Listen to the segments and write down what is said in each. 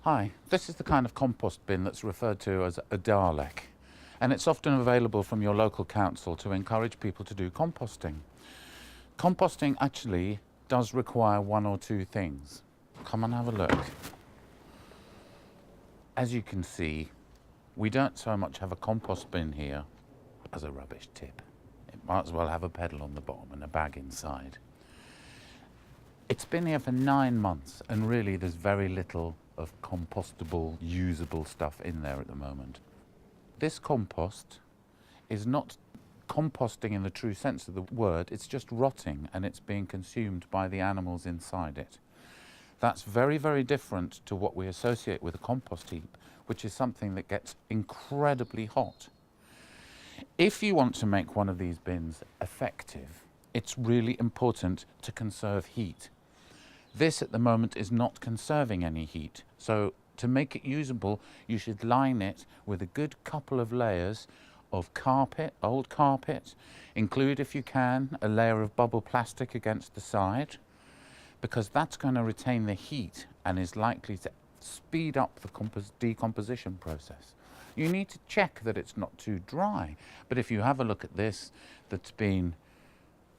Hi, this is the kind of compost bin that's referred to as a Dalek, and it's often available from your local council to encourage people to do composting. Composting actually does require one or two things. Come and have a look. As you can see, we don't so much have a compost bin here as a rubbish tip. It might as well have a pedal on the bottom and a bag inside. It's been here for 9 months, and really there's very little of compostable, usable stuff in there at the moment. This compost is not composting in the true sense of the word, it's just rotting and it's being consumed by the animals inside it. That's very, very different to what we associate with a compost heap, which is something that gets incredibly hot. If you want to make one of these bins effective, it's really important to conserve heat. This at the moment is not conserving any heat, so to make it usable you should line it with a good couple of layers of carpet, old carpet. Include, if you can, a layer of bubble plastic against the side, because that's going to retain the heat and is likely to speed up the decomposition process. You need to check that it's not too dry, but if you have a look at this that's been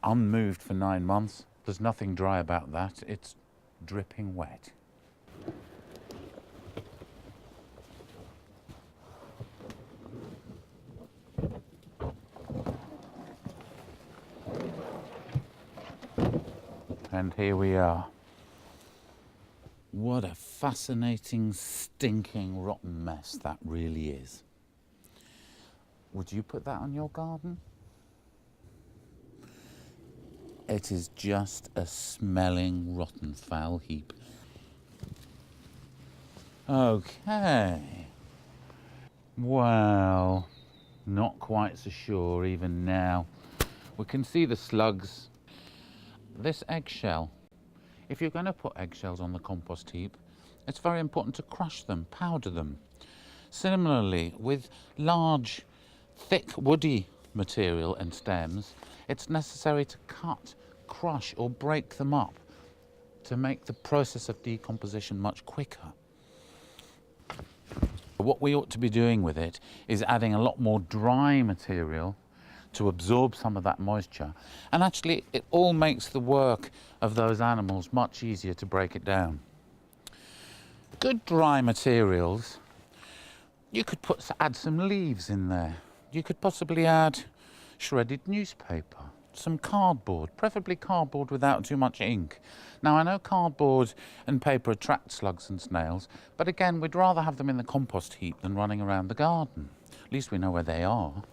unmoved for 9 months, there's nothing dry about that. It's dripping wet. And here we are. What a fascinating, stinking, rotten mess that really is. Would you put that on your garden? It is just a smelling, rotten, foul heap. Okay. Well, not quite so sure even now. We can see the slugs. This eggshell. If you're going to put eggshells on the compost heap, it's very important to crush them, powder them. Similarly, with large, thick, woody material and stems, it's necessary to cut, crush or break them up to make the process of decomposition much quicker. What we ought to be doing with it is adding a lot more dry material to absorb some of that moisture, and actually it all makes the work of those animals much easier to break it down. Good dry materials, you could add some leaves in there. You could possibly add shredded newspaper, some cardboard, preferably cardboard without too much ink. Now I know cardboard and paper attract slugs and snails, but again we'd rather have them in the compost heap than running around the garden. At least we know where they are.